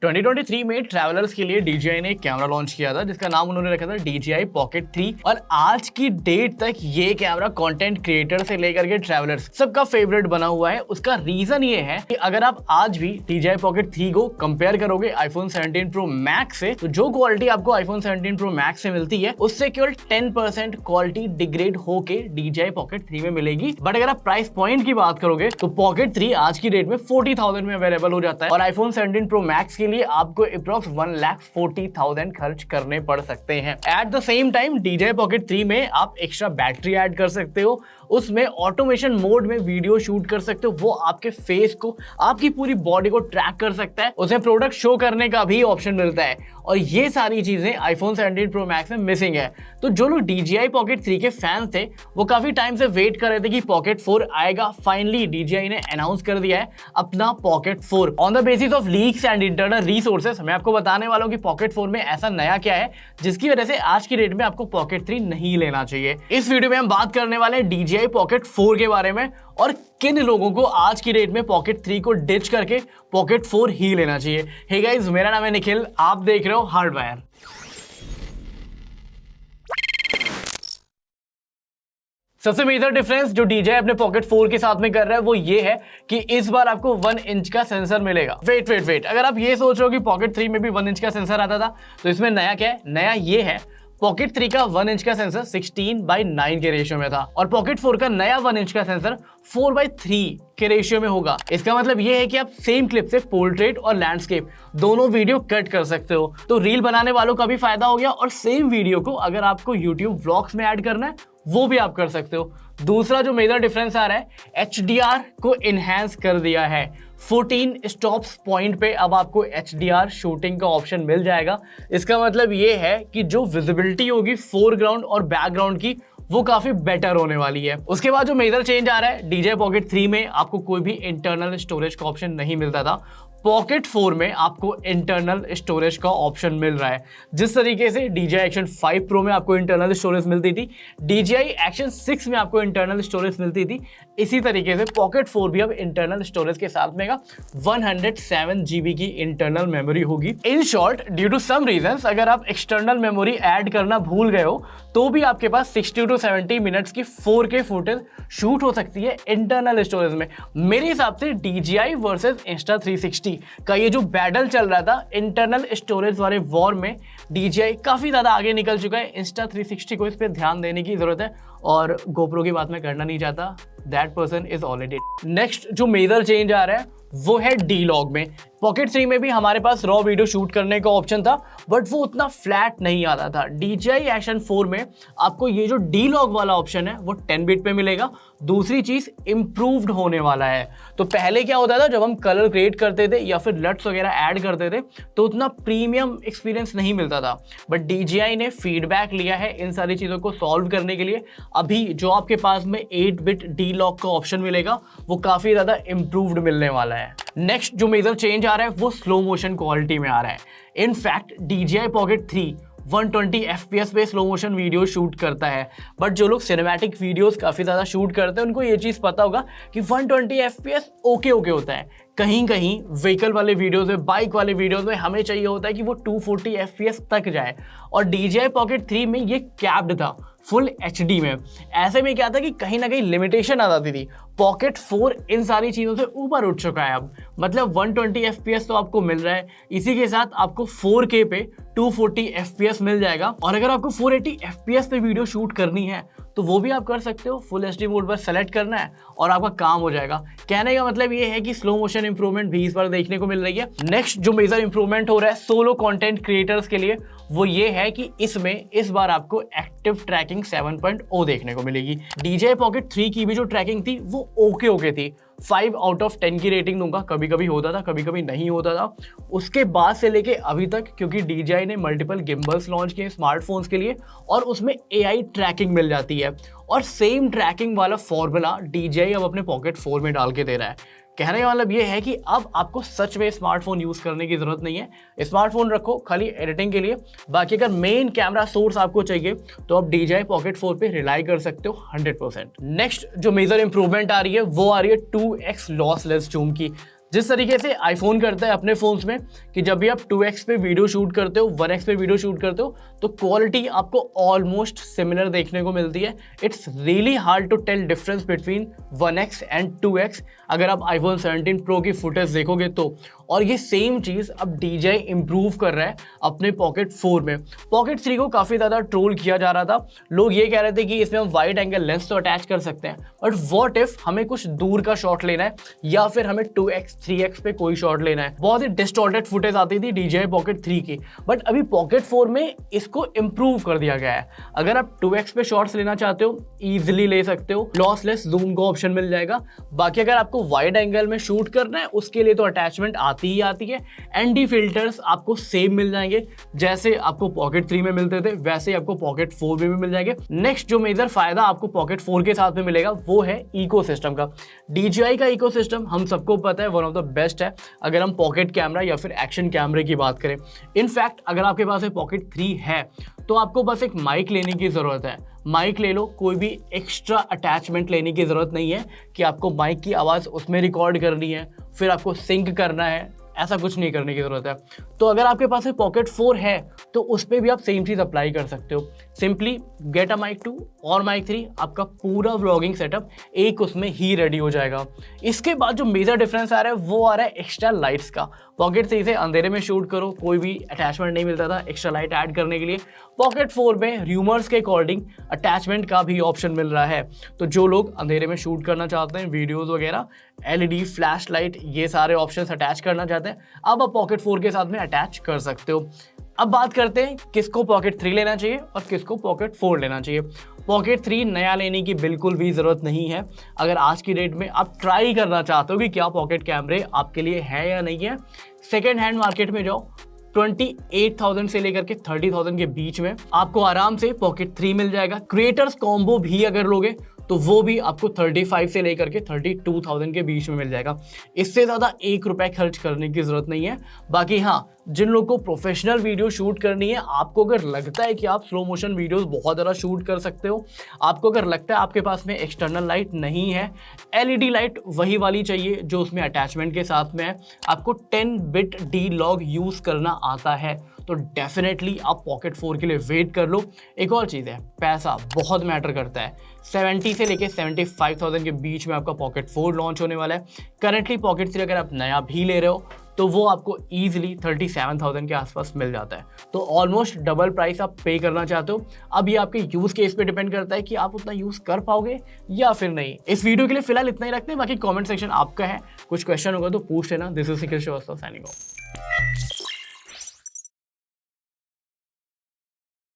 2023 में ट्रैवलर्स के लिए DJI ने एक कैमरा लॉन्च किया था जिसका नाम उन्होंने रखा था DJI Pocket 3 और आज की डेट तक ये कैमरा कंटेंट क्रिएटर से लेकर के ट्रैवलर्स सबका फेवरेट बना हुआ है। उसका रीजन ये है कि अगर आप आज भी DJI Pocket 3 को कंपेयर करोगे iPhone 17 Pro Max से, तो जो क्वालिटी आपको iPhone 17 Pro Max से मिलती है उससे केवल 10% क्वालिटी डिग्रेड होके DJI Pocket 3 में मिलेगी। बट अगर आप प्राइस पॉइंट की बात करोगे तो Pocket 3 आज की डेट में 40,000 में अवेलेबल हो जाता है और iPhone 17 Pro Max के लिए आपको अप्रॉक्स 1,40,000 खर्च करने पड़ सकते हैं। At the same time DJI Pocket 3 में आप एक्स्ट्रा बैटरी ऐड कर सकते हो, उसमें ऑटोमेशन मोड में वीडियो शूट कर सकते हो, वो आपके फेस को, आपकी पूरी बॉडी को ट्रैक कर सकता है, उसमें प्रोडक्ट शो करने का भी ऑप्शन मिलता है और ये सारी चीजें iPhone 17 Pro Max में मिसिंग है। तो जो लोग DJI Pocket 3 के फैंस थे वो काफी टाइम से वेट कर रहे थे कि Pocket 4 आएगा। फाइनली DJI ने अनाउंस कर दिया है अपना Pocket 4 on the basis of leaks and internal resources. मैं आपको बताने वाला हूं कि Pocket 4 में ऐसा नया क्या है जिसकी वजह से आज की डेट में आपको Pocket 3 नहीं लेना चाहिए। इस वीडियो में हम बात करने वाले हैं DJI Pocket 4 के बारे में और किन लोगों को आज की डेट में Pocket 3 को डिच करके Pocket 4 ही लेना चाहिए। हे गाइस, मेरा नाम है निखिल, आप देख रहे हो हार्डवायर। सबसे मेजर डिफरेंस जो DJI अपने Pocket 4 के साथ में कर रहा है वो ये है कि इस बार आपको 1 इंच का सेंसर मिलेगा। वेट, अगर आप ये सोच रहे हो कि Pocket 3 में भी 1 इंच का सेंसर आता था तो इसमें नया क्या है? नया ये है, Pocket 3 का 1 इंच का सेंसर 16:9 के रेशियो में था और Pocket 4 का नया 1 इंच का सेंसर 4:3 के रेशियो में होगा। इसका मतलब ये है कि आप सेम क्लिप से पोर्ट्रेट और लैंडस्केप दोनों वीडियो कट कर सकते हो। तो रील बनाने वालों का भी फायदा हो गया और सेम वीडियो को अगर आपको YouTube व्लॉग्स में ऐड करना है वो भी आप कर सकते हो। दूसरा जो मेजर डिफरेंस आ रहा है, HDR को इनहेंस कर दिया है। 14 स्टॉप्स पॉइंट पे अब आपको HDR शूटिंग का ऑप्शन मिल जाएगा। इसका मतलब ये है कि जो विजिबिलिटी होगी फोरग्राउंड और बैकग्राउंड की वो काफी बेटर होने वाली है। उसके बाद जो मेजर चेंज आ रहा है, DJI Pocket 3 में आपको कोई भी इंटरनल स्टोरेज का ऑप्शन नहीं मिलता था। Pocket 4 में आपको इंटरनल स्टोरेज का ऑप्शन मिल रहा है। जिस तरीके से DJI Action 5 Pro में आपको इंटरनल स्टोरेज मिलती थी, DJI Action 6 में आपको इंटरनल स्टोरेज मिलती थी, इसी तरीके से Pocket 4 भी अब इंटरनल स्टोरेज के साथ में 107 GB की इंटरनल मेमोरी होगी। In short, due to some reasons अगर आप एक्सटर्नल मेमोरी ऐड करना भूल गए हो तो भी आपके पास 60 to 70 मिनट्स की 4K फुटेज शूट हो सकती है इंटरनल स्टोरेज में। मेरे हिसाब से DJI वर्सेस Insta360 का ये जो बैटल चल रहा था इंटरनल स्टोरेज वाले वॉर में, DJI काफी ज्यादा आगे निकल चुका है। Insta360 को इस पे ध्यान देने की जरूरत है और GoPro की बात मैं करना नहीं चाहता, that person is already. Next जो मेजर चेंज आ रहा है वो है D-Log में। Pocket 3 में भी हमारे पास रॉ वीडियो शूट करने का ऑप्शन था बट वो उतना फ्लैट नहीं आता था। DJI Action 4 में आपको ये जो D-Log वाला ऑप्शन है वो 10 बिट पे मिलेगा। दूसरी चीज इम्प्रूव्ड होने वाला है। तो पहले क्या होता था, जब हम कलर क्रिएट करते थे या फिर लट्स वगैरह ऐड करते थे तो उतना प्रीमियम एक्सपीरियंस नहीं मिलता था, बट DJI ने फीडबैक लिया है इन सारी चीज़ों को सॉल्व करने के लिए। अभी जो आपके पास में 8 बिट D-Log का ऑप्शन मिलेगा वो काफ़ी ज़्यादा इम्प्रूव्ड मिलने वाला है। नेक्स्ट जो मेजर चेंज आ रहा है वो स्लो मोशन क्वालिटी में आ रहा है। इनफैक्ट DJI Pocket 3 120 FPS पे स्लो मोशन वीडियो शूट करता है, बट जो लोग सिनेमैटिक वीडियोस काफ़ी ज़्यादा शूट करते हैं उनको ये चीज़ पता होगा कि 120 FPS ओके होता है। कहीं कहीं व्हीकल वाले वीडियोस में, बाइक वाले वीडियोस में हमें चाहिए होता है कि वो 240 FPS तक जाए और DJI Pocket 3 में ये कैप्ड था फुल HD में। ऐसे में क्या था कि कहीं ना कहीं लिमिटेशन आ जाती थी। Pocket 4 इन सारी चीज़ों से ऊपर उठ चुका है अब, मतलब 120 FPS तो आपको मिल रहा है, इसी के साथ आपको 4K पे 240 FPS मिल जाएगा और अगर आपको 480 FPS पे वीडियो शूट करनी है तो वो भी आप कर सकते हो। फुल HD मोड पर सेलेक्ट करना है और आपका काम हो जाएगा। कहने का मतलब ये है कि स्लो मोशन इंप्रूवमेंट भी इस बार देखने को मिल रही है। नेक्स्ट जो मेजर इंप्रूवमेंट हो रहा है सोलो कंटेंट क्रिएटर्स के लिए वो ये है कि इसमें इस बार आपको एक्टिव ट्रैकिंग 7.0 देखने को मिलेगी। DJI Pocket 3 की भी जो ट्रैकिंग थी वो ओके थी, 5 आउट ऑफ 10 की रेटिंग दूंगा। कभी कभी होता था, कभी कभी नहीं होता था। उसके बाद से लेके अभी तक, क्योंकि DJI ने मल्टीपल गिम्बल्स लॉन्च किए स्मार्टफोन्स के लिए और उसमें AI ट्रैकिंग मिल जाती है और सेम ट्रैकिंग वाला फॉर्मूला DJI अब अपने Pocket 4 में डाल के दे रहा है। कहने का मतलब ये है कि अब आपको सच में स्मार्टफोन यूज करने की जरूरत नहीं है। स्मार्टफोन रखो खाली एडिटिंग के लिए, बाकी अगर मेन कैमरा सोर्स आपको चाहिए तो आप DJI Pocket 4 पे रिलाई कर सकते हो 100%। नेक्स्ट जो मेजर इंप्रूवमेंट आ रही है वो आ रही है 2x लॉसलेस जूम की। जिस तरीके से आईफोन करता है अपने फोन्स में कि जब भी आप 2x पे वीडियो शूट करते हो, 1x पे वीडियो शूट करते हो, तो क्वालिटी आपको ऑलमोस्ट सिमिलर देखने को मिलती है। It's really hard to tell difference between 1x and 2x अगर आप iPhone 17 Pro की फुटेज देखोगे तो। और ये सेम चीज़ अब DJI इंप्रूव कर रहा है अपने पॉकेट 4 में। पॉकेट 3 को काफ़ी ज़्यादा ट्रोल किया जा रहा था, लोग ये कह रहे थे कि इसमें हम वाइड एंगल लेंस तो अटैच कर सकते हैं, बट व्हाट इफ हमें कुछ दूर का शॉट लेना है या फिर हमें 2x 3x पे कोई शॉट लेना है। बहुत ही डिस्टॉर्टेड फुटेज आती थी DJI पॉकेट 3 की, बट अभी पॉकेट 4 में इसको इंप्रूव कर दिया गया है। अगर आप 2x पे शॉट्स लेना चाहते हो इजीली ले सकते हो, लॉसलेस जूम का ऑप्शन मिल जाएगा। बाकी अगर आपको वाइड एंगल में शूट करना है उसके लिए तो अटैचमेंट आती ही आती है। ND फिल्टर्स आपको सेम मिल जाएंगे, जैसे आपको पॉकेट 3 में मिलते थे वैसे आपको पॉकेट 4 में भी मिल जाएंगे। नेक्स्ट जो मेजर फायदा आपको पॉकेट 4 के साथ में मिलेगा वो है इकोसिस्टम का। DJI का इकोसिस्टम हम सबको पता है वन ऑफ द बेस्ट है अगर हम पॉकेट कैमरा या फिर एक्शन कैमरे की बात करें। इनफैक्ट अगर आपके पास पॉकेट 3 है तो आपको बस एक माइक लेने की ज़रूरत है, माइक ले लो, कोई भी एक्स्ट्रा अटैचमेंट लेने की ज़रूरत नहीं है कि आपको माइक की आवाज़ उसमें रिकॉर्ड करनी है, फिर आपको सिंक करना है, ऐसा कुछ नहीं करने की ज़रूरत है। तो अगर आपके पास पॉकेट 4 है तो उस पर भी आप सेम चीज़ अप्लाई कर सकते हो। सिंपली गेट अ माइक 2 और माइक 3, आपका पूरा व्लॉगिंग सेटअप एक उसमें ही रेडी हो जाएगा। इसके बाद जो मेजर डिफरेंस आ रहा है वो आ रहा है एक्स्ट्रा लाइट्स का। पॉकेट 3 से अंधेरे में शूट करो, कोई भी अटैचमेंट नहीं मिलता था एक्स्ट्रा लाइट ऐड करने के लिए। पॉकेट 4 में र्यूमर्स के अकॉर्डिंग अटैचमेंट का भी ऑप्शन मिल रहा है, तो जो लोग अंधेरे में शूट करना चाहते हैं वीडियोज़ वगैरह, LED फ्लैश लाइट, ये सारे ऑप्शंस अटैच करना चाहते हैं, अब आप पॉकेट 4 के साथ में अटैच कर सकते हो। अब बात करते हैं किसको पॉकेट 3 लेना चाहिए और किसको पॉकेट 4 लेना चाहिए। पॉकेट 3 नया लेने की बिल्कुल भी ज़रूरत नहीं है। अगर आज की डेट में आप ट्राई करना चाहते हो कि क्या पॉकेट कैमरे आपके लिए है या नहीं है, सेकेंड हैंड मार्केट में जाओ, 28,000 से लेकर के 30,000 के बीच में आपको आराम से पॉकेट 3 मिल जाएगा। क्रिएटर्स कॉम्बो भी अगर लोगे तो वो भी आपको 35 से लेकर के 32,000 के बीच में मिल जाएगा। इससे ज़्यादा ₹1 खर्च करने की ज़रूरत नहीं है। बाकी हाँ, जिन लोगों को प्रोफेशनल वीडियो शूट करनी है, आपको अगर लगता है कि आप स्लो मोशन वीडियोस बहुत ज़्यादा शूट कर सकते हो, आपको अगर लगता है आपके पास में एक्सटर्नल लाइट नहीं है, LED लाइट वही वाली चाहिए जो उसमें अटैचमेंट के साथ में है, आपको 10 बिट D-Log यूज़ करना आता है, तो डेफिनेटली आप पॉकेट 4 के लिए वेट कर लो। एक और चीज़ है, पैसा बहुत मैटर करता है। 70 से लेके 75,000 के बीच में आपका पॉकेट 4 लॉन्च होने वाला है। करंटली पॉकेट 3 अगर आप नया भी ले रहे हो तो वो आपको ईजिली 37,000 के आसपास मिल जाता है, तो ऑलमोस्ट डबल प्राइस आप पे करना चाहते हो। अब ये आपके यूज़ केस पे डिपेंड करता है कि आप उतना यूज़ कर पाओगे या फिर नहीं। इस वीडियो के लिए फिलहाल इतना ही रखते हैं, बाकी कमेंट सेक्शन आपका है, कुछ क्वेश्चन होगा तो पूछ लेना। This is Nikhil Srivastava signing of.